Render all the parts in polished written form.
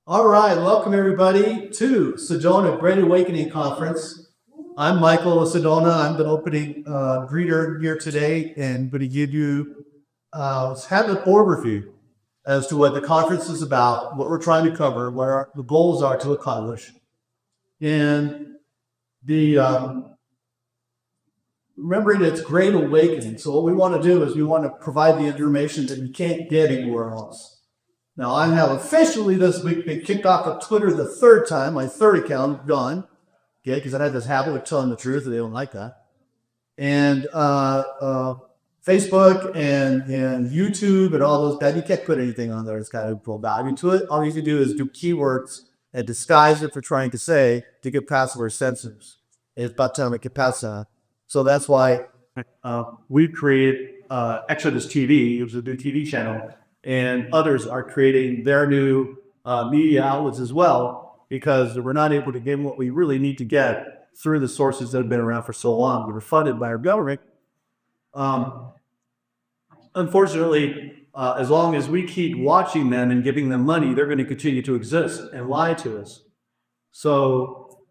All right, welcome everybody to Sedona Great Awakening Conference. I'm Michael of Sedona. I'm the opening greeter here today and going to give you have an overview as to what the conference is about, what we're trying to cover, what the goals are to accomplish. And remembering it's Great Awakening. So what we want to do is we want to provide the information that you can't get anywhere else. Now, I have officially this week been kicked off of Twitter the third time, my third account gone, okay, because I had this habit of telling the truth, and they don't like that. And Facebook and YouTube and all those, that you can't put anything on there. It's got a full value to it. All you can do is do keywords and disguise it for trying to say to get past where censors. It's about time it get past that. So that's why we created Exodus TV, which is a new TV channel. And others are creating their new media outlets as well, because we're not able to get what we really need to get through the sources that have been around for so long. We were funded by our government. Unfortunately, as long as we keep watching them and giving them money, they're going to continue to exist and lie to us. So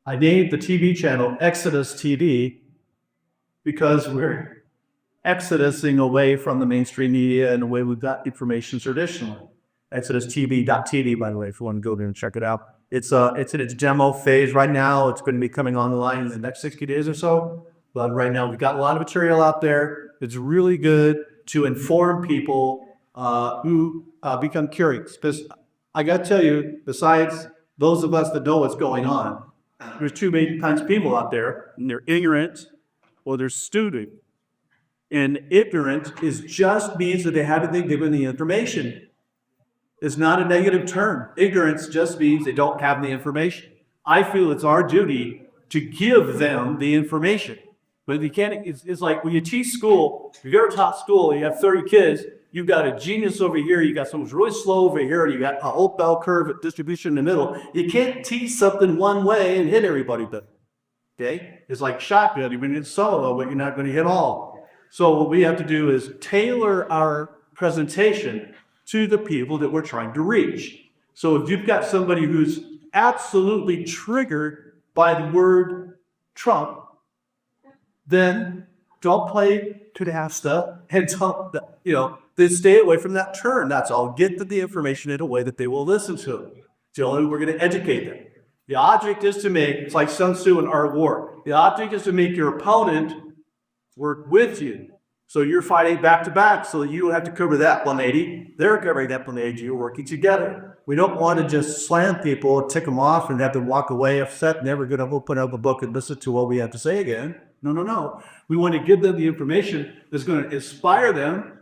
I named the TV channel Exodus TV because we're exodusing away from the mainstream media and the way we've got information traditionally. ExodusTV.tv, by the way, if you want to go there and check it out. It's in its demo phase right now. It's going to be coming online in the next 60 days or so. But right now, we've got a lot of material out there. It's really good to inform people who become curious. Because I got to tell you, besides those of us that know what's going on, there's two main kinds of people out there, and they're ignorant or they're stupid. And ignorant just means that they haven't been given the information. It's not a negative term. Ignorance just means they don't have the information. I feel it's our duty to give them the information. But you can't, it's like when you teach school, if you've ever taught school, you have 30 kids, you've got a genius over here, you got someone who's really slow over here, and you got a whole bell curve distribution in the middle. You can't teach something one way and hit everybody with it. Okay? It's like shotgun, even in solo, but you're not going to hit all. So what we have to do is tailor our presentation to the people that we're trying to reach. So if you've got somebody who's absolutely triggered by the word Trump, then don't play to the half stuff and don't, then stay away from that term. That's all. Get the information in a way that they will listen to it. So we're going to educate them. The object is to make, it's like Sun Tzu in Art of War. The object is to make your opponent work with you. So you're fighting back to back so that you don't have to cover that 180. They're covering that 180. You're working together. We don't want to just slam people, tick them off, and have them walk away upset, never going to open up a book and listen to what we have to say again. No. We want to give them the information that's going to inspire them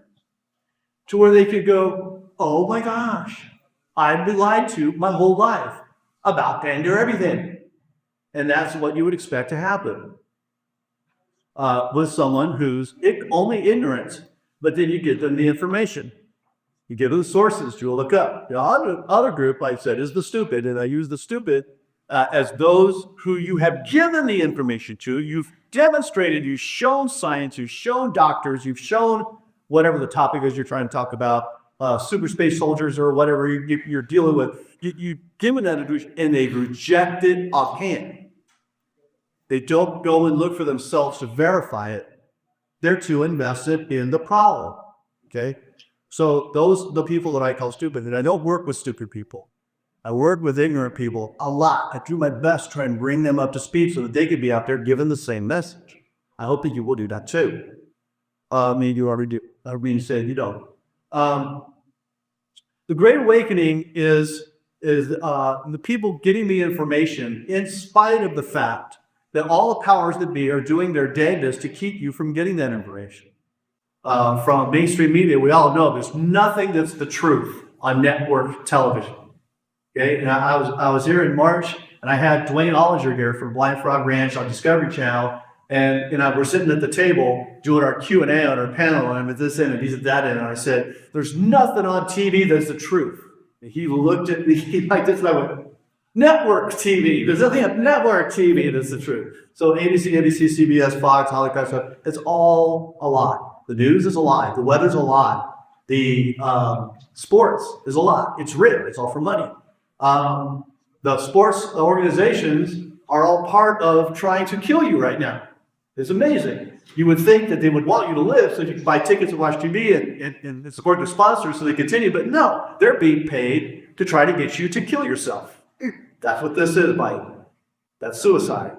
to where they could go, oh my gosh, I've been lied to my whole life about gender everything. And that's what you would expect to happen. With someone who's only ignorant, but then you give them the information. You give them the sources to look up. The other group, I said, is the stupid, and I use the stupid as those who you have given the information to. You've demonstrated, you've shown science, you've shown doctors, you've shown whatever the topic is you're trying to talk about, super space soldiers or whatever you're dealing with. You've given that information, and they've rejected offhand. They don't go and look for themselves to verify it. They're too invested in the problem, okay? So those are the people that I call stupid, and I don't work with stupid people. I work with ignorant people a lot. I do my best trying to bring them up to speed so that they could be out there giving the same message. I hope that you will do that too. You already do. I mean, said you don't. The Great Awakening is the people getting the information in spite of the fact that all the powers that be are doing their damnedest to keep you from getting that information. From mainstream media, we all know there's nothing that's the truth on network television. Okay, and I was here in March, and I had Dwayne Ollinger here from Blind Frog Ranch on Discovery Channel, and we're sitting at the table doing our Q&A on our panel, and I'm at this end and he's at that end, and I said, "There's nothing on TV that's the truth." And he looked at me like this, and I went, "Network TV. There's nothing on network TV that's the truth." So ABC, NBC, CBS, Fox, all that kind of stuff, it's all a lie. The news is a lie. The weather's a lie. The sports is a lie. It's real. It's all for money. The sports organizations are all part of trying to kill you right now. It's amazing. You would think that they would want you to live so you can buy tickets and watch TV and support their sponsors so they continue, but no, they're being paid to try to get you to kill yourself. That's what this is, Biden. That's suicide.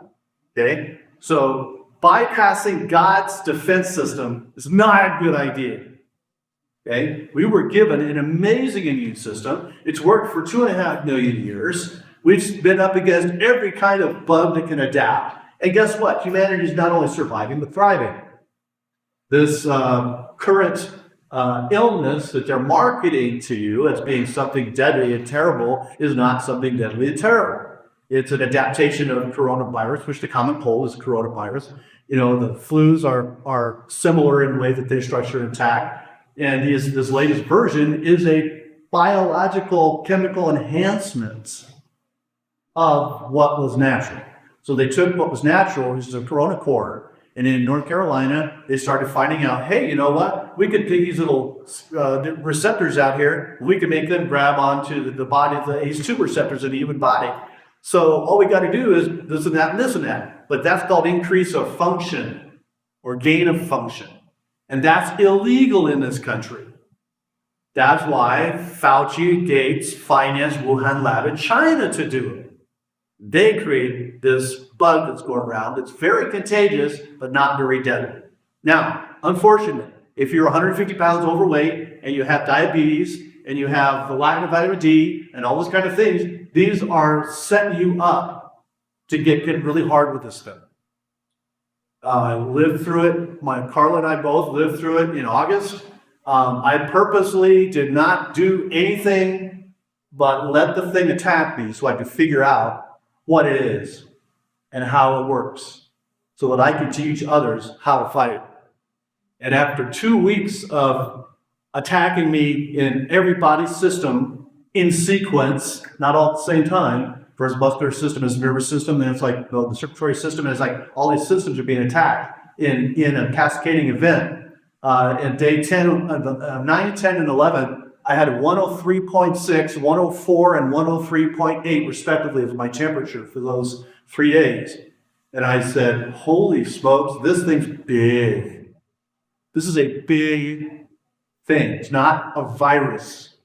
Okay? So bypassing God's defense system is not a good idea. Okay? We were given an amazing immune system. It's worked for 2.5 million years. We've been up against every kind of bug that can adapt. And guess what? Humanity is not only surviving, but thriving. This current illness that they're marketing to you as being something deadly and terrible is not something deadly and terrible. It's an adaptation of coronavirus, which the common cold is coronavirus. You know, the flus are similar in the way that they're structured and attack. And this latest version is a biological chemical enhancement of what was natural. So they took what was natural, which is a corona core, and in North Carolina, they started finding out, hey, you know what? We could take these little receptors out here, we could make them grab onto the body, the ACE2 receptors in the human body. So all we got to do is this and that and this and that. But that's called increase of function or gain of function. And that's illegal in this country. That's why Fauci, Gates financed Wuhan lab in China to do it. They create this bug that's going around. It's very contagious, but not very deadly. Now, unfortunately, if you're 150 pounds overweight and you have diabetes and you have the lack of vitamin D and all those kind of things, these are setting you up to get really hard with this thing. I lived through it. Carla and I both lived through it in August. I purposely did not do anything but let the thing attack me so I could figure out what it is and how it works so that I could teach others how to fight it. And after 2 weeks of attacking me in every body system in sequence, not all at the same time, first muscular system, is nervous system, then it's like the circulatory system, and it's like all these systems are being attacked in a cascading event. In day 10, 9, 10, and 11, I had 103.6, 104, and 103.8 respectively as my temperature for those 3 days. And I said, holy smokes, this thing's big. This is a big thing. It's not a virus.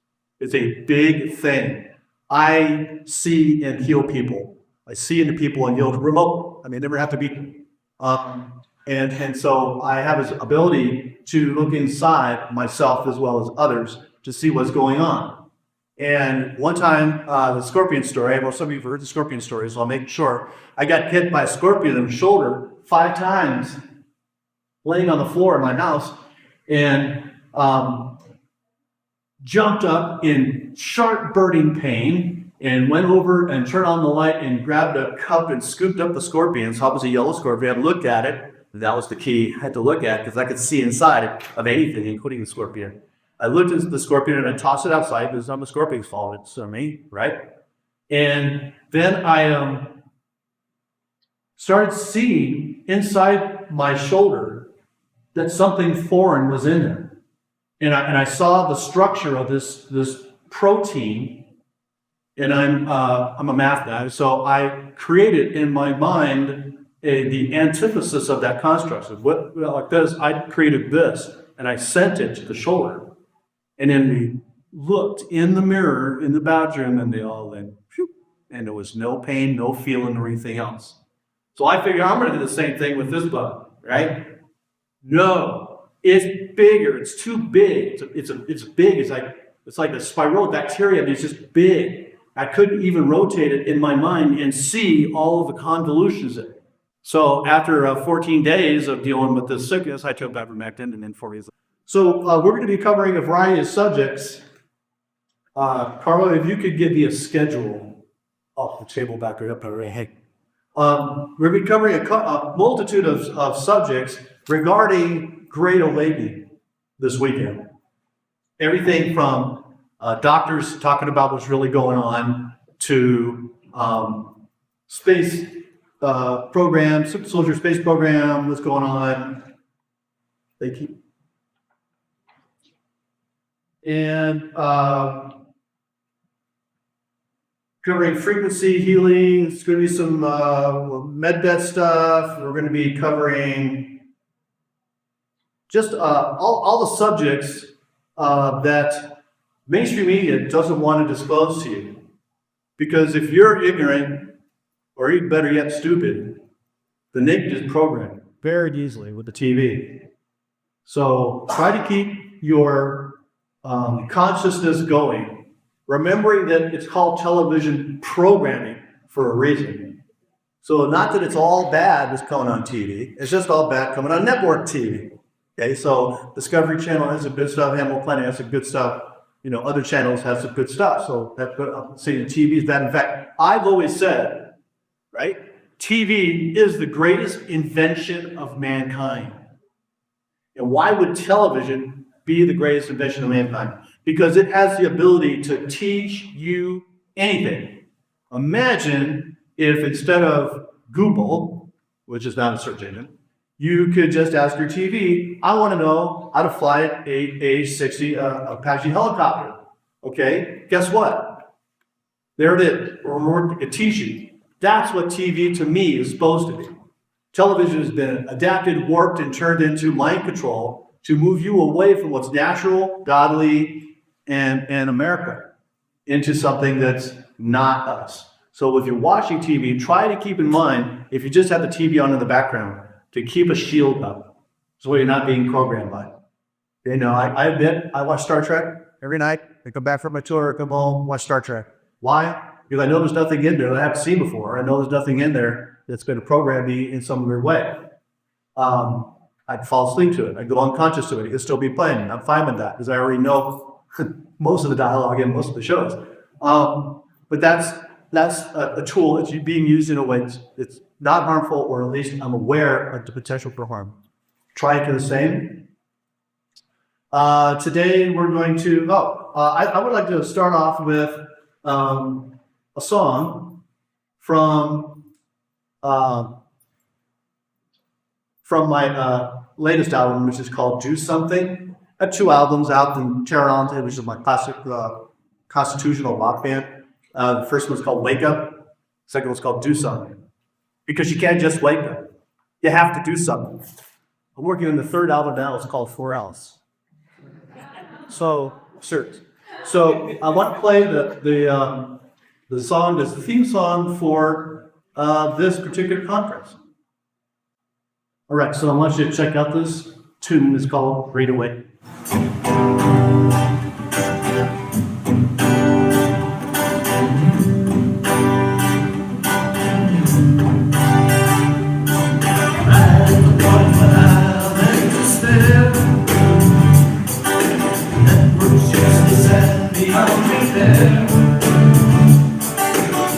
It's a big thing. I see and heal people. I see into people and heal remote. I mean, never have to be. And so I have this ability to look inside myself as well as others to see what's going on. And one time, the scorpion story, well, some of you have heard the scorpion story, so I'll make sure. I got hit by a scorpion in the shoulder 5 times, laying on the floor in my house, and jumped up in sharp burning pain and went over and turned on the light and grabbed a cup and scooped up the scorpion. So it was a yellow scorpion. I had to look at it. That was the key I had to look at because I could see inside of anything, including the scorpion. I looked at the scorpion and I tossed it outside because it's not the scorpion's fault. It's me, right? And then I started seeing inside my shoulder that something foreign was in there. And I saw the structure of this protein, and I'm a math guy, so I created in my mind the antithesis of that construct. So like this, I created this, and I sent it to the shoulder. And then we looked in the mirror in the bathroom, and they all went, phew, and there was no pain, no feeling, or anything else. So I figured I'm going to do the same thing with this bug, right? No, it's bigger. It's too big. It's big. It's like a spiral bacteria. I mean, it's just big. I couldn't even rotate it in my mind and see all of the convolutions in it. So after 14 days of dealing with this sickness, I took ivermectin, and then 4 days. So we're going to be covering a variety of subjects. Carla, if you could give me a schedule off the table back there up there. Hey. We're going to be covering a multitude of subjects regarding Great Awakening this weekend. Everything from doctors talking about what's really going on to space program, soldier space program, what's going on. They keep. And covering frequency healing. It's going to be some med stuff. We're going to be covering just all the subjects that mainstream media doesn't want to disclose to you. Because if you're ignorant, or even better yet, stupid, then they can just program very easily with the TV. So try to keep your consciousness going, remembering that it's called television programming for a reason. So not that it's all bad that's coming on TV, it's just all bad coming on network TV. Okay, so Discovery Channel has some good stuff, Animal Planet has some good stuff, you know, other channels have some good stuff. So that saying TV is bad. In fact, I've always said, right, TV is the greatest invention of mankind. And why would television be the greatest invention of mankind? Because it has the ability to teach you anything. Imagine if instead of Google, which is not a search engine, you could just ask your TV, I want to know how to fly an A-60 Apache helicopter. Okay, guess what? There it is. It teaches you. That's what TV to me is supposed to be. Television has been adapted, warped, and turned into mind control to move you away from what's natural, godly, and America into something that's not us. So if you're watching TV, try to keep in mind, if you just have the TV on in the background, to keep a shield up so you're not being programmed by it. You know, I admit, I watch Star Trek every night. I come back from my tour, come home, watch Star Trek. Why? Because I know there's nothing in there that I haven't seen before. I know there's nothing in there that's going to program me in some weird way. I'd fall asleep to it. I'd go unconscious to it. It could still be playing. I'm fine with that because I already know most of the dialogue in most of the shows. But that's a tool that's being used in a way that's not harmful, or at least I'm aware of the potential for harm. Try to do the same. Today we're going to, I would like to start off with a song from my latest album, which is called Do Something. I have 2 albums out in Terra, which is my classic constitutional rock band. The first one's called Wake Up. The second one's called Do Something. Because you can't just wake up. You have to do something. I'm working on the 3rd album now. It's called 4 Hours. So, serious. So I want to play the song, the theme song for this particular conference. All right, so I want you to check out this tune. It's called Read Away.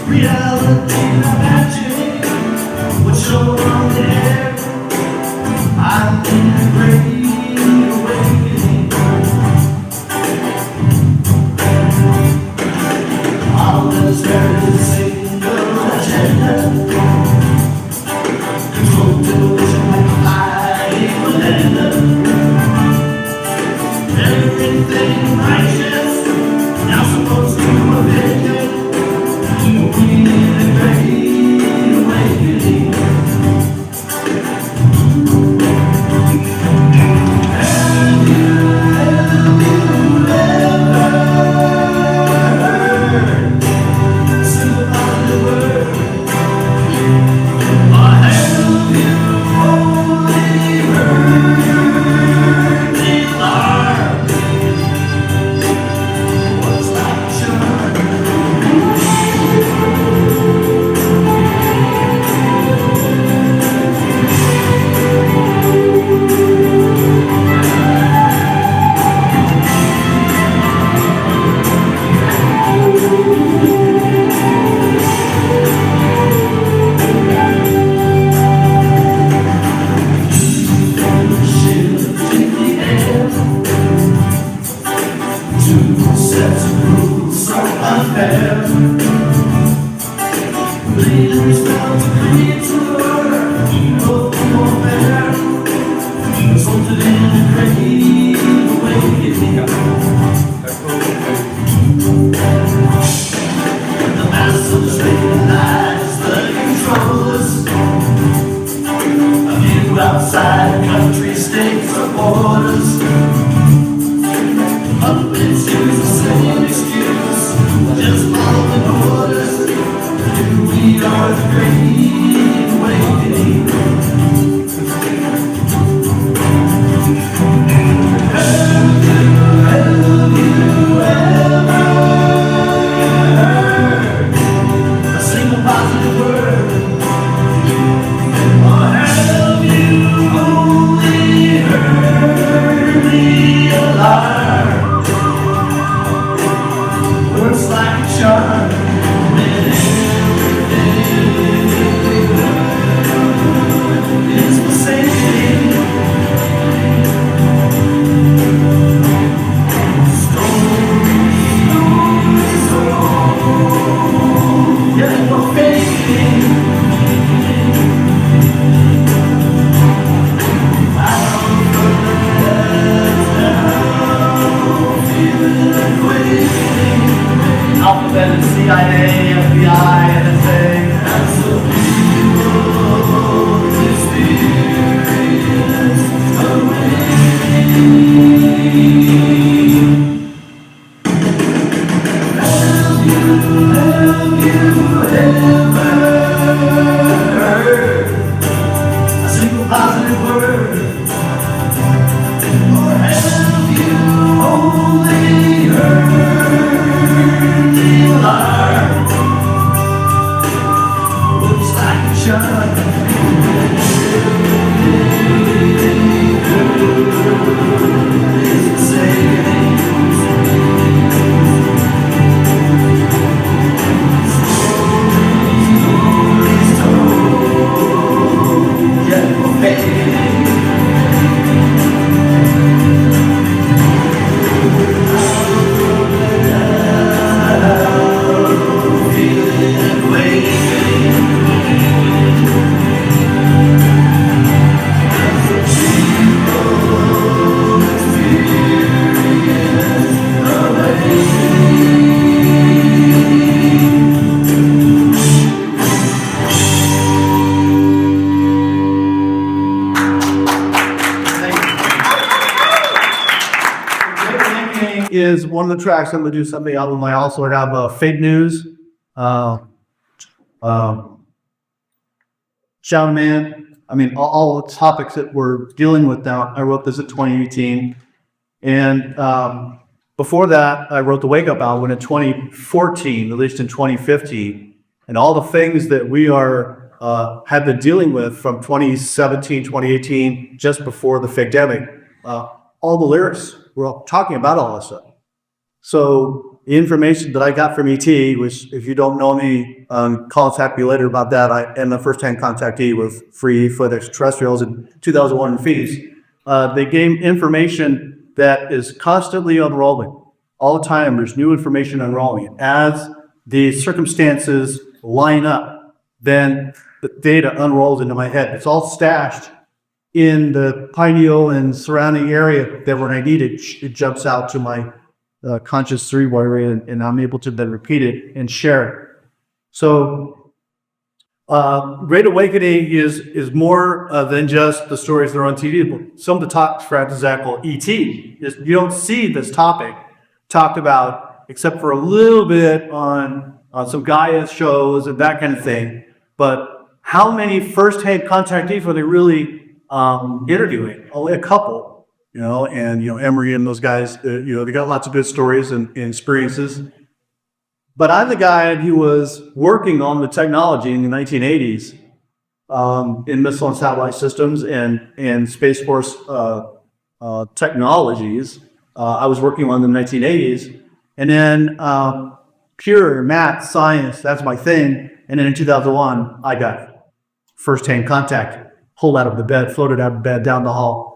Reality, magic, what's shown on the air? I'm in a great awakening. All that's there is a single agenda. Control television like a high calendar. Everything righteous, now supposed to avenge it. The Let's use the same excuse. Just follow the orders. We are the great awakening. Have you ever heard a single positive word? Or have you only heard the alarm? Works like a charm. It's the same thing. Yeah, we're faking. Alphabet, CIA, FBI, NSA. That's the people experience Have you ever heard a single positive word? Or have you only heard the alarm? Looks like a charm. It's the same thing. Stories told, yet we're faking. Feeling awakening. As the people experience awakening. Is one of the tracks I'm going to do something album. I also have fake news, Shadow Man. I mean, all the topics that we're dealing with now. I wrote this in 2018, and before that, I wrote the Wake Up album in 2014, released in 2015, and all the things that we are have been dealing with from 2017, 2018, just before the fake-demic. All the lyrics, we're all talking about all this stuff. So the information that I got from ET, which if you don't know me, contact me later about that. I am the first-hand contactee with free for the extraterrestrials in 2001 in Phoenix. They gave information that is constantly unrolling. All the time, there's new information unrolling. As the circumstances line up, then the data unrolls into my head. It's all stashed in the pineal and surrounding area that when I need it, it jumps out to my conscious cerebral area, and I'm able to then repeat it and share it. So Great Awakening is more than just the stories that are on TV. Some of the topics, for example, ET, is you don't see this topic talked about except for a little bit on some Gaia shows and that kind of thing. But how many first-hand contactees were they really interviewing? Only a couple. And Emery and those guys, they got lots of good stories and experiences. But I'm the guy who was working on the technology in the 1980s in missile and satellite systems and Space Force technologies. I was working on them in the 1980s. And then pure math, science, that's my thing. And then in 2001, I got first-hand contact, pulled out of the bed, floated out of bed, down the hall.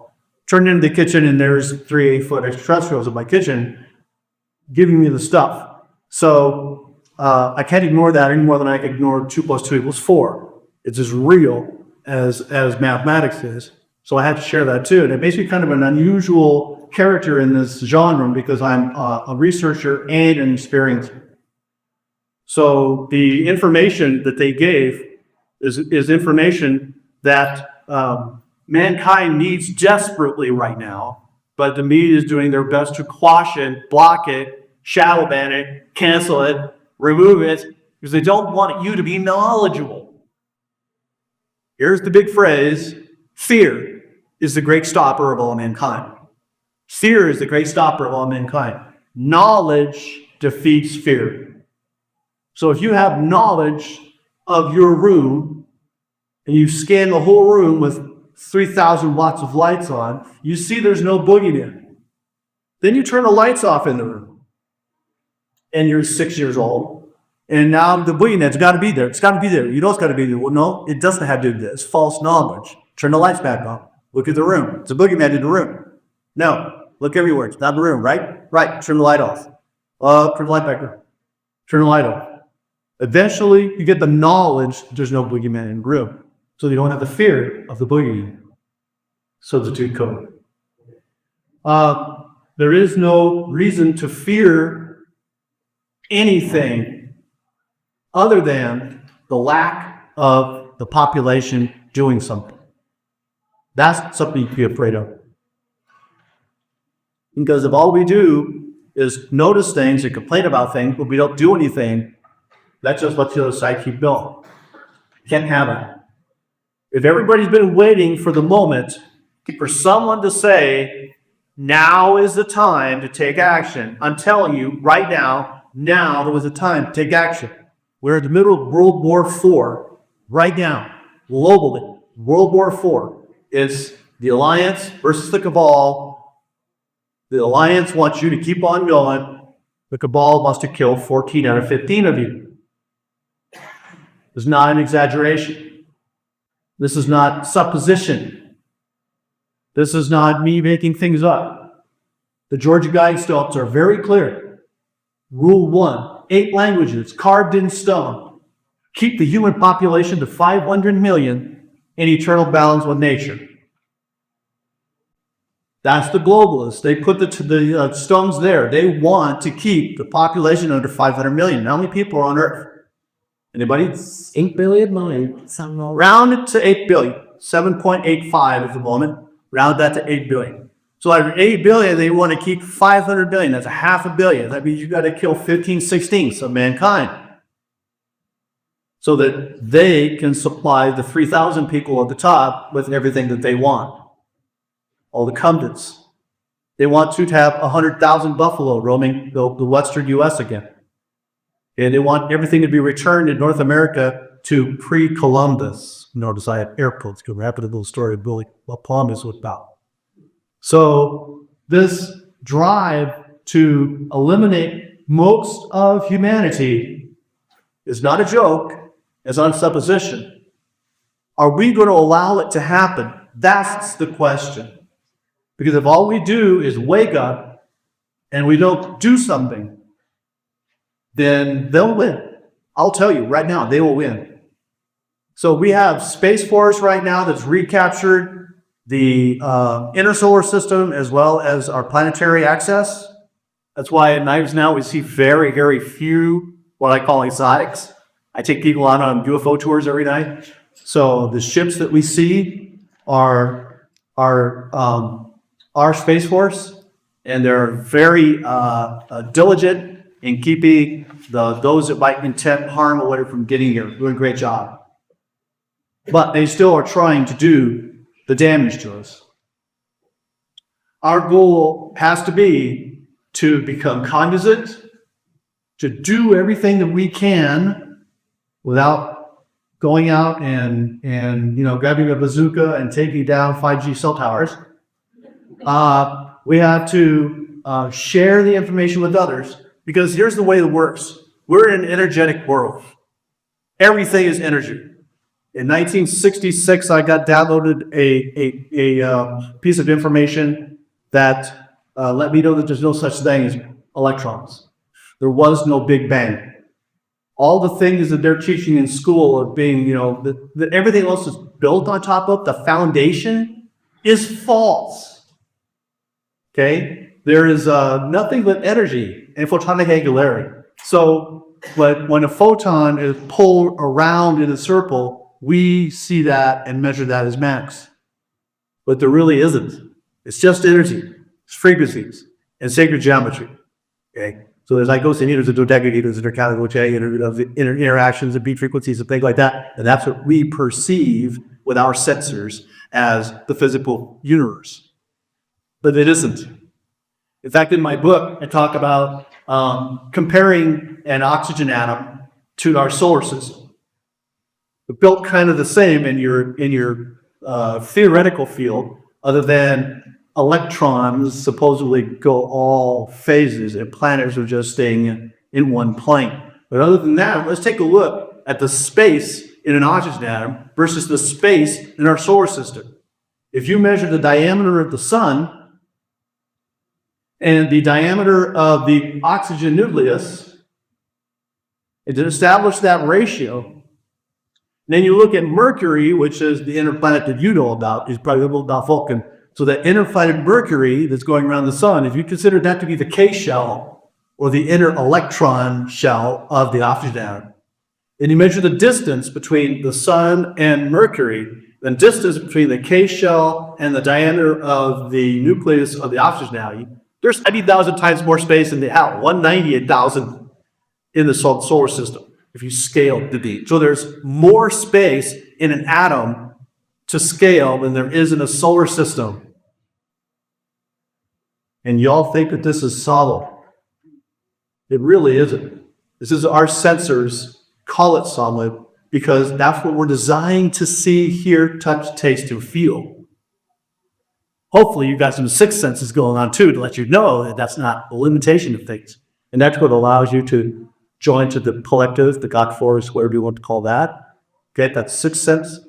Turned into the kitchen, and there's 3 8-foot extraterrestrials in my kitchen giving me the stuff. So I can't ignore that any more than I can ignore 2 + 2 = 4. It's as real as mathematics is. So I had to share that too. And it makes me kind of an unusual character in this genre because I'm a researcher and an experiencer. So the information that they gave is information that mankind needs desperately right now, but the media is doing their best to quash it, block it, shadow ban it, cancel it, remove it, because they don't want you to be knowledgeable. Here's the big phrase: fear is the great stopper of all mankind. Fear is the great stopper of all mankind. Knowledge defeats fear. So if you have knowledge of your room, and you scan the whole room with 3,000 watts of lights on, you see there's no boogeyman. Then you turn the lights off in the room. And you're 6 years old. And now the boogeyman's got to be there. It's got to be there. You know it's got to be there. Well, no, it doesn't have to do this. It's false knowledge. Turn the lights back on. Look at the room. It's a boogeyman in the room. No, look everywhere. It's not in the room, right? Right. Turn the light off. Turn the light back on. Turn the light off. Eventually, you get the knowledge that there's no boogeyman in the room. So you don't have the fear of the boogeyman. Substitute code. There is no reason to fear anything other than the lack of the population doing something. That's something you can be afraid of. Because if all we do is notice things and complain about things, but we don't do anything, that just lets the other side keep going. Can't have it. If everybody's been waiting for the moment for someone to say, now is the time to take action, I'm telling you right now was the time to take action. We're in the middle of World War IV right now, globally. World War IV is the Alliance versus the Cabal. The Alliance wants you to keep on going. The Cabal wants to kill 14 out of 15 of you. It's not an exaggeration. This is not supposition. This is not me making things up. The Georgia Guidestones are very clear. Rule 1, 8 languages carved in stone. Keep the human population to 500 million in eternal balance with nature. That's the globalists. They put the stones there. They want to keep the population under 500 million. How many people are on Earth? Anybody? 8 billion million. Round it to 8 billion. 7.85 at the moment. Round that to 8 billion. So out of 8 billion, they want to keep 500 billion. That's a half a billion. That means you got to kill 15/16 of mankind so that they can supply the 3,000 people at the top with everything that they want. All the cumdens. They want to have 100,000 buffalo roaming the western U.S. again. And they want everything to be returned in North America to pre-Columbus. Notice I have air quotes because we're having a little story of Billy, what Columbus was about. So this drive to eliminate most of humanity is not a joke. It's not a supposition. Are we going to allow it to happen? That's the question. Because if all we do is wake up and we don't do something, then they'll win. I'll tell you right now, they will win. So we have Space Force right now that's recaptured the inner solar system as well as our planetary access. That's why at night now we see very, very few what I call exotics. I take people out on UFO tours every night. So the ships that we see are Space Force, and they're very diligent in keeping those that might intend harm away from getting here. Doing a great job. But they still are trying to do the damage to us. Our goal has to be to become cognizant, to do everything that we can without going out and grabbing a bazooka and taking down 5G cell towers. We have to share the information with others, because here's the way it works. We're in an energetic world. Everything is energy. In 1966, I got downloaded a piece of information that let me know that there's no such thing as electrons. There was no Big Bang. All the things that they're teaching in school of being, that everything else is built on top of, the foundation is false. Okay? There is nothing but energy and photonic angularity. So when a photon is pulled around in a circle, we see that and measure that as max. But there really isn't. It's just energy. frequencies, and sacred geometry. Okay, so there's icosahedrons and dodecahedrons and intercalagoche interactions and beat frequencies and things like that, and that's what we perceive with our sensors as the physical universe. But it isn't. In fact, in my book, I talk about comparing an oxygen atom to our solar system. They're built kind of the same in your theoretical field, other than electrons supposedly go all phases and planets are just staying in one plane. But other than that, let's take a look at the space in an oxygen atom versus the space in our solar system. If you measure the diameter of the sun and the diameter of the oxygen nucleus, and to establish that ratio, then you look at Mercury, which is the inner planet that you know about, is probably about Vulcan. So the inner planet Mercury that's going around the sun, if you consider that to be the K shell, or the inner electron shell of the oxygen atom, and you measure the distance between the sun and Mercury, the distance between the K shell and the diameter of the nucleus of the oxygen atom, there's 90,000 times more space in the atom, 198,000 in the solar system, if you scale the D. So there's more space in an atom to scale than there is in a solar system. And y'all think that this is solid. It really isn't. This is our sensors call it solid because that's what we're designed to see, hear, touch, taste, and feel. Hopefully you've got some sixth senses going on too to let you know that that's not a limitation of things. And that's what allows you to join to the collective, the God force, whatever you want to call that. Okay, that's sixth sense.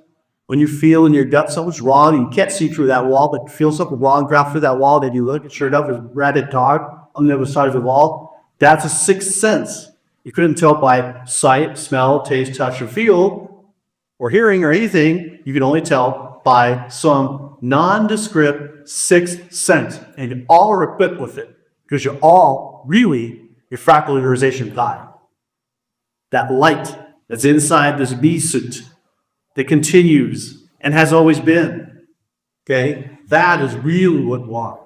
When you feel in your gut something's wrong, and you can't see through that wall, but feel something wrong, grab through that wall, then you look, and sure enough, there's a rabid dog on the other side of the wall. That's a sixth sense. You couldn't tell by sight, smell, taste, touch, or feel, or hearing, or anything. You can only tell by some nondescript sixth sense. And you all are equipped with it, because you're all really your fractalization God. That light that's inside this bee suit that continues and has always been. Okay? That is really what we want.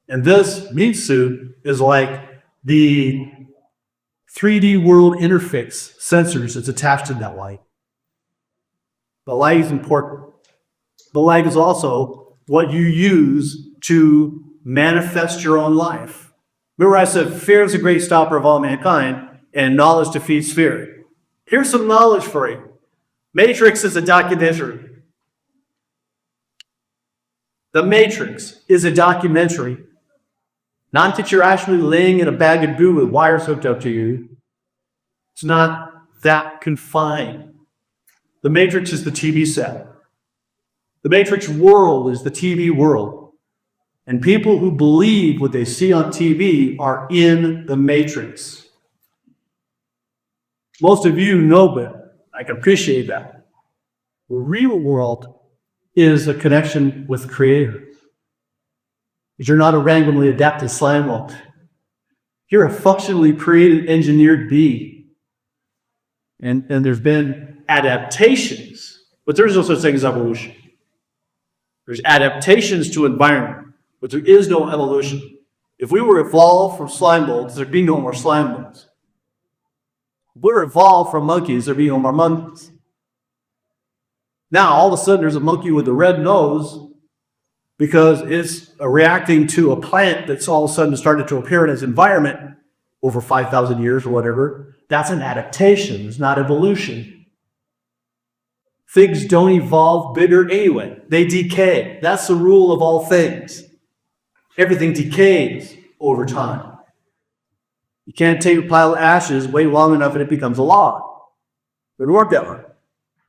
And this meat suit is like the 3D world interface sensors that's attached to that light. The light is important. The light is also what you use to manifest your own life. Remember I said fear is the great stopper of all mankind and knowledge defeats fear. Here's some knowledge for you. Matrix is a documentary. The Matrix is a documentary. Not that you're actually laying in a bag of goo with wires hooked up to you. It's not that confined. The Matrix is the TV set. The Matrix world is the TV world. And people who believe what they see on TV are in the Matrix. Most of you know better. I can appreciate that. The real world is a connection with Creator. You're not a randomly adapted slime mold. You're a functionally created, engineered being. And there's been adaptations, but there's no such thing as evolution. There's adaptations to environment, but there is no evolution. If we were evolved from slime molds, there'd be no more slime molds. If we're evolved from monkeys, there'd be no more monkeys. Now, all of a sudden, there's a monkey with a red nose because it's reacting to a plant that's all of a sudden started to appear in its environment over 5,000 years or whatever. That's an adaptation. It's not evolution. Things don't evolve bigger anyway. They decay. That's the rule of all things. Everything decays over time. You can't take a pile of ashes, wait long enough, and it becomes a log. It doesn't work that way.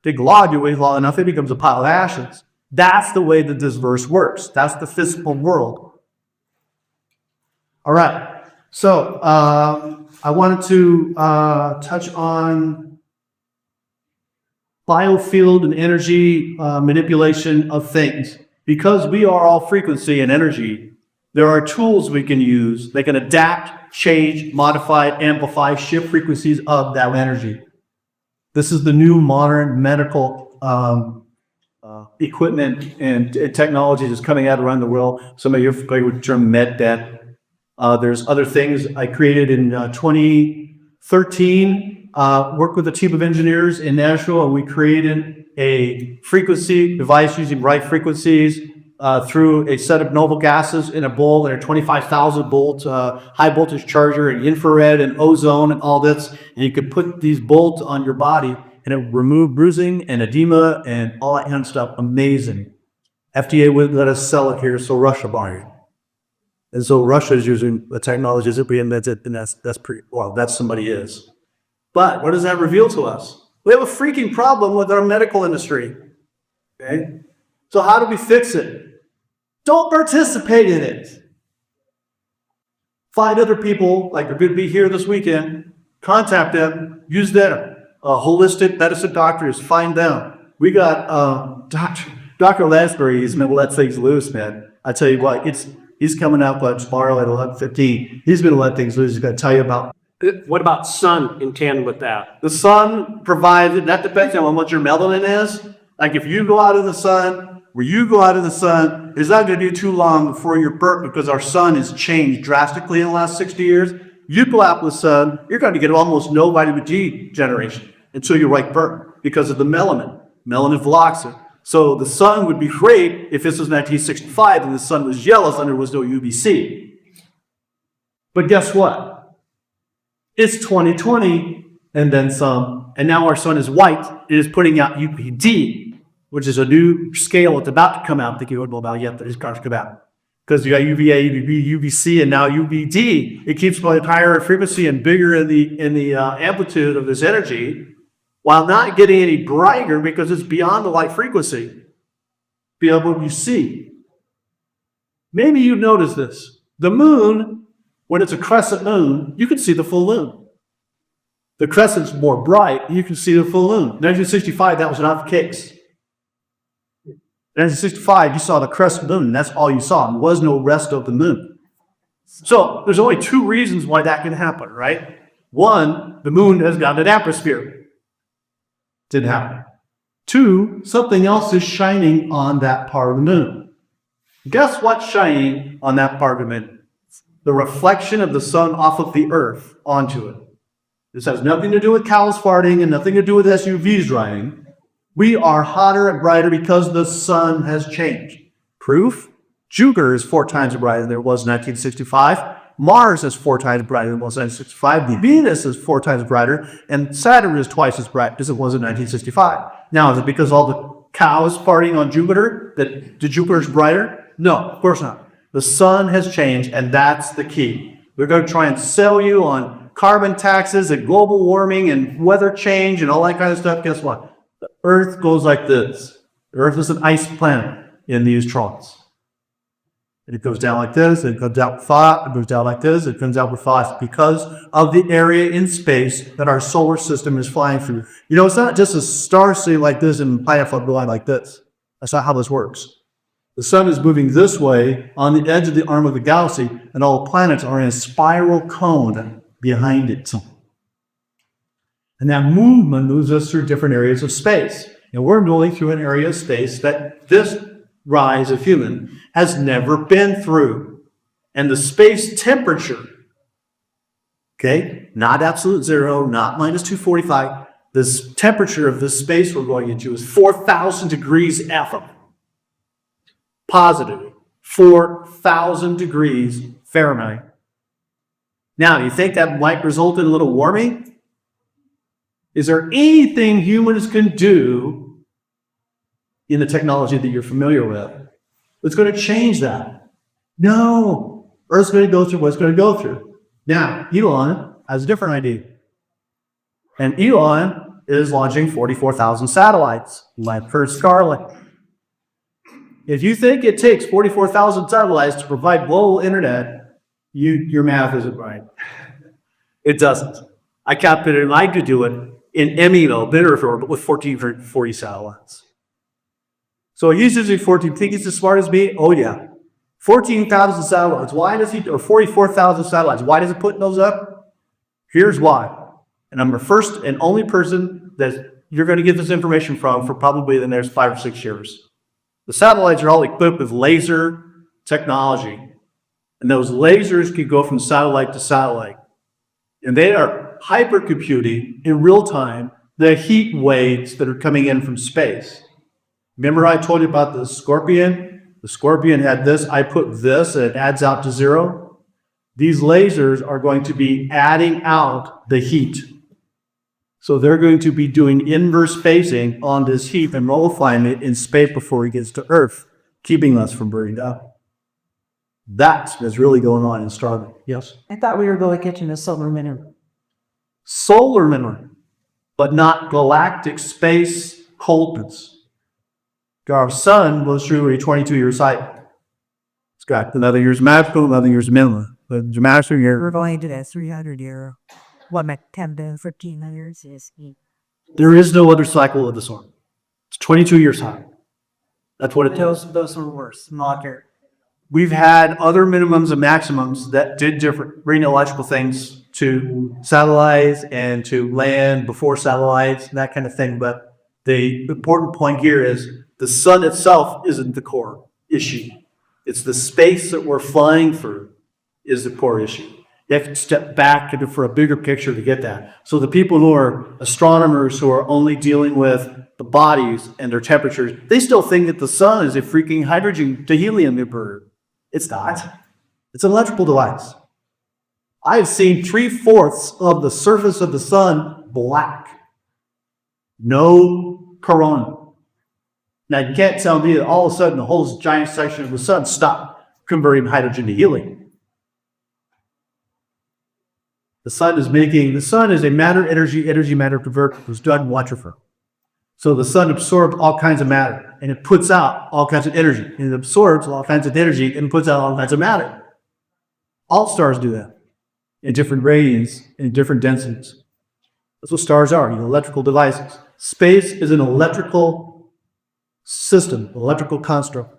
Take a log, you wait long enough, it becomes a pile of ashes. That's the way that this verse works. That's the physical world. All right. So I wanted to touch on biofield and energy manipulation of things. Because we are all frequency and energy, there are tools we can use that can adapt, change, modify, amplify, shift frequencies of that energy. This is the new modern medical equipment and technology that's coming out around the world. Some of you are familiar with the term med debt. There's other things I created in 2013, worked with a team of engineers in Nashville, and we created a frequency device using right frequencies through a set of noble gases in a bowl and a 25,000 volt high voltage charger and infrared and ozone and all this. And you could put these bolts on your body and it would remove bruising and edema and all that kind of stuff. Amazing. FDA wouldn't let us sell it here, so Russia bought it. And so Russia is using the technologies that we invented, and that's pretty, well, that somebody is. But what does that reveal to us? We have a freaking problem with our medical industry. Okay? So how do we fix it? Don't participate in it. Find other people, like they're going to be here this weekend, contact them, use them. Holistic medicine doctors, find them. We got Dr. Lansbury, he's going to let things loose, man. I tell you what, he's coming out tomorrow at 11:15. He's going to let things loose. He's going to tell you about. What about sun in tandem with that? The sun provides, that depends on what your melanin is. Like if you go out in the sun, it's not going to be too long before you're burnt because our sun has changed drastically in the last 60 years. You go out in the sun, you're going to get almost no vitamin D generation until you're right burnt because of the melanin. Melanin blocks it. So the sun would be great if this was 1965 and the sun was yellow and there was no UVC. But guess what? It's 2020 and then some, and now our sun is white. It is putting out UVD, which is a new scale that's about to come out. I think you don't know about yet, but it's going to come out. Because you got UVA, UVB, UVC, and now UVD. It keeps going higher in frequency and bigger in the amplitude of this energy, while not getting any brighter because it's beyond the light frequency, beyond what you see. Maybe you noticed this. The moon, when it's a crescent moon, you can see the full moon. The crescent's more bright, you can see the full moon. 1965, that was not the case. In 1965, you saw the crescent moon, and that's all you saw. There was no rest of the moon. So there's only two reasons why that can happen, right? One, the moon has got an atmosphere. Didn't happen. Two, something else is shining on that part of the moon. Guess what's shining on that part of the moon? The reflection of the sun off of the earth onto it. This has nothing to do with cows farting and nothing to do with SUVs driving. We are hotter and brighter because the sun has changed. Proof? Jupiter is 4 times brighter than it was in 1965. Mars is 4 times brighter than it was in 1965. Venus is 4 times brighter, and Saturn is twice as bright as it was in 1965. Now, is it because all the cows farting on Jupiter that the Jupiter's brighter? No, of course not. The sun has changed, and that's the key. We're going to try and sell you on carbon taxes and global warming and weather change and all that kind of stuff. Guess what? The Earth goes like this. The Earth is an ice planet in these troughs. And it goes down like this, and it comes out with thought, it goes down like this, it comes out with thought because of the area in space that our solar system is flying through. You know, it's not just a star sitting like this and planet flying like this. That's not how this works. The sun is moving this way on the edge of the arm of the galaxy, and all the planets are in a spiral cone behind it. And that movement moves us through different areas of space. And we're moving through an area of space that this rise of human has never been through. And the space temperature, okay, not absolute zero, not minus 245, this temperature of this space we're going into is 4,000 degrees F. Positive, 4,000 degrees Fahrenheit. Now, do you think that might result in a little warming? Is there anything humans can do in the technology that you're familiar with that's going to change that? No. Earth's going to go through what it's going to go through. Now, Elon has a different idea. And Elon is launching 44,000 satellites, like per Starlink. If you think it takes 44,000 satellites to provide global internet, your math isn't right. It doesn't. I calculated I could do it in MEO, mid-Earth orbit, with 1440 satellites. So he's using 14. Think he's as smart as me? Oh yeah. 14,000 satellites. Why does he, or 44,000 satellites? Why does he put those up? Here's why. And I'm the first and only person that you're going to get this information from for probably the next 5 or 6 years. The satellites are all equipped with laser technology, and those lasers can go from satellite to satellite. And they are hypercomputing in real time the heat waves that are coming in from space. Remember I told you about the Scorpion? The Scorpion had this, I put this, and it adds out to 0. These lasers are going to be adding out the heat. So they're going to be doing inverse phasing on this heat and nullifying it in space before it gets to Earth, keeping us from burning up. That's what's really going on in Starlink. Yes? I thought we were going to get into solar minimum. Solar minimum, but not galactic space coldness. Our sun goes through a 22-year cycle. It's got another year's magical, another year's minimum. The master year. We're going to that 300 year. What, 10 to 15 years is. There is no other cycle of the sun. It's 22 years high. That's what it tells. Those were worse. Not here. We've had other minimums and maximums that did different, bring electrical things to satellites and to land before satellites and that kind of thing. But the important point here is the sun itself isn't the core issue. It's the space that we're flying through is the core issue. You have to step back for a bigger picture to get that. So the people who are astronomers who are only dealing with the bodies and their temperatures, they still think that the sun is a freaking hydrogen to helium emitter. It's not. It's an electrical device. I've seen 3/4 of the surface of the sun black. No corona. Now you can't tell me that all of a sudden the whole giant section of the sun stopped converting hydrogen to helium. The sun is a energy matter converter. It was done in Waterford. So the sun absorbs all kinds of matter and it puts out all kinds of energy. And it absorbs all kinds of energy and puts out all kinds of matter. All stars do that in different radians, in different densities. That's what stars are, electrical devices. Space is an electrical system, electrical construct.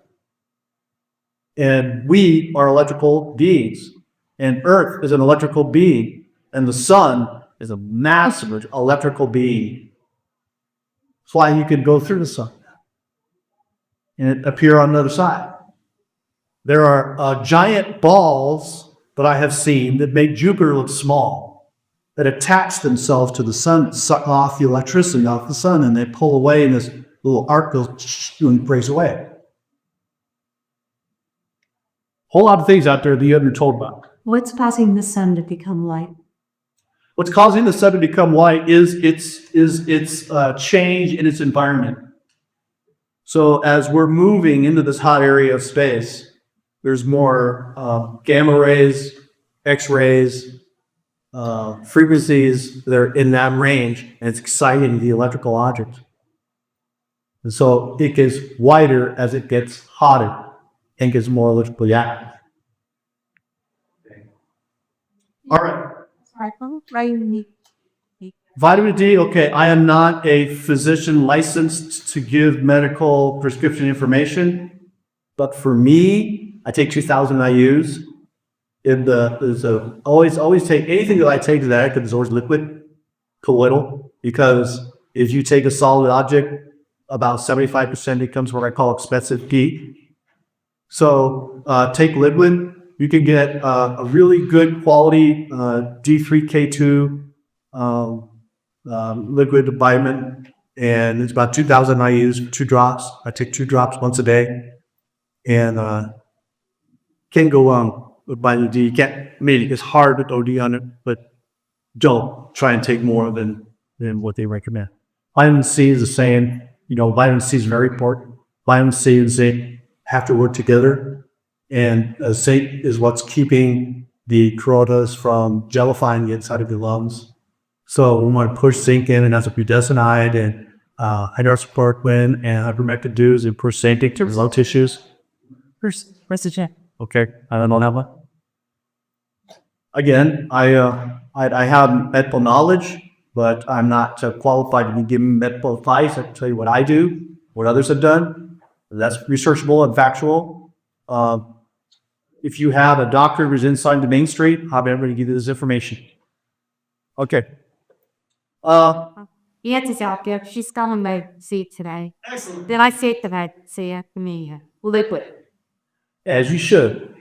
And we are electrical beings. And Earth is an electrical being. And the sun is a massive electrical being. That's why you can go through the sun and appear on the other side. There are giant balls that I have seen that make Jupiter look small, that attach themselves to the sun, suck off the electricity off the sun, and they pull away, and this little arc goes and breaks away. Whole lot of things out there that you haven't been told about. What's causing the sun to become light? What's causing the sun to become white is its change in its environment. So as we're moving into this hot area of space, there's more gamma rays, X-rays, frequencies that are in that range, and it's exciting the electrical object. And so it gets whiter as it gets hotter and gets more electrically active. All right. Vitamin D, okay, I am not a physician licensed to give medical prescription information, but for me, I take 2,000 IUs. Always take anything that I take to that because it's always liquid, colloidal, because if you take a solid object, about 75% becomes what I call expensive heat. So take liquid. You can get a really good quality D3K2 liquid vitamin, and it's about 2,000 IUs, 2 drops. I take 2 drops once a day, and can't go wrong with vitamin D. You can't, it's hard to OD on it, but don't try and take more than what they recommend. Vitamin C is the same. Vitamin C is very important. Vitamin C and zinc have to work together. And zinc is what's keeping the coronas from gelifying the inside of your lungs. So we want to push zinc in, and that's what budesonide and hydroxychloroquine and ivermectin do, is push zinc into lung tissues. Where's the check? Okay, I don't have one. Again, I have medical knowledge, but I'm not qualified to be giving medical advice. I can tell you what I do, what others have done. That's researchable and factual. If you have a doctor who's inside the main street, I'll be able to give you this information. Okay. Auntie's out there. She's coming by see it today. Excellent. Then I see it today. See it for me. Liquid. As you should.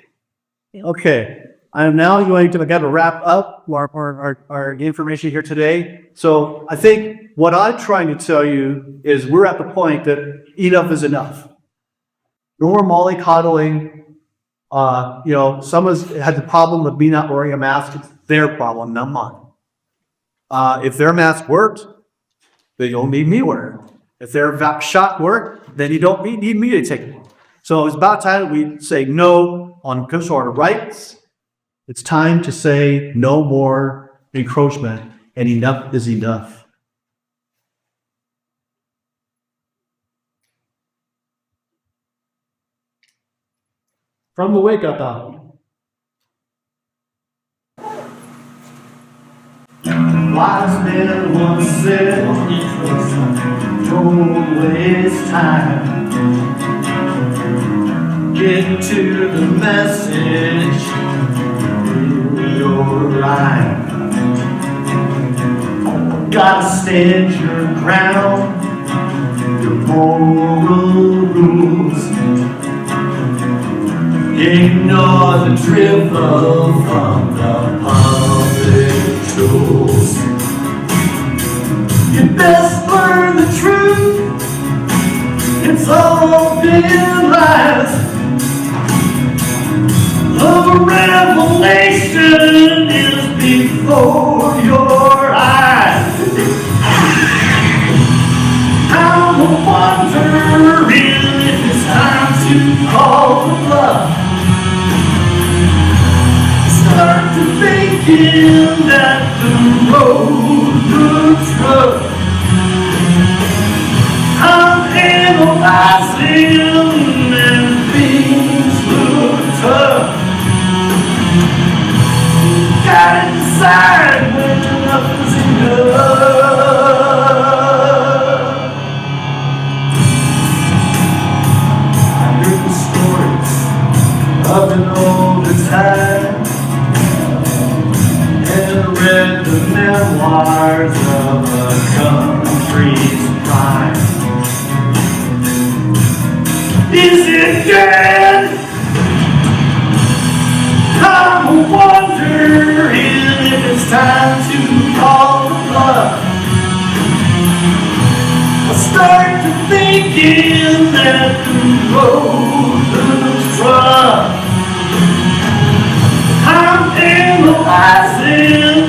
Okay, I am now going to kind of wrap up our information here today. So I think what I'm trying to tell you is we're at the point that enough is enough. No more mollycoddling. Someone's had the problem with me not wearing a mask. It's their problem, not mine. If their mask worked, then you don't need me wearing it. If their shot worked, then you don't need me to take it. So it's about time we say no on consular rights. It's time to say no more encroachment, and enough is enough. From the Wake Up album. Wise men once said, don't waste time. Get to the message in your rhyme. Gotta stand your ground, your moral rules. Ignore the dribble from the public tools. You best learn the truth. It's all been lies. The revelation is before your eyes. I'm wondering if it's time to call the bluff. Start to thinking that the road looks rough. I'm analyzing and things look tough. Gotta decide when enough is enough. I heard the stories of an older time and read the memoirs of a country's prime. Is it dead? I'm wondering if it's time to call the bluff. I start to thinking that the road looks rough. I'm analyzing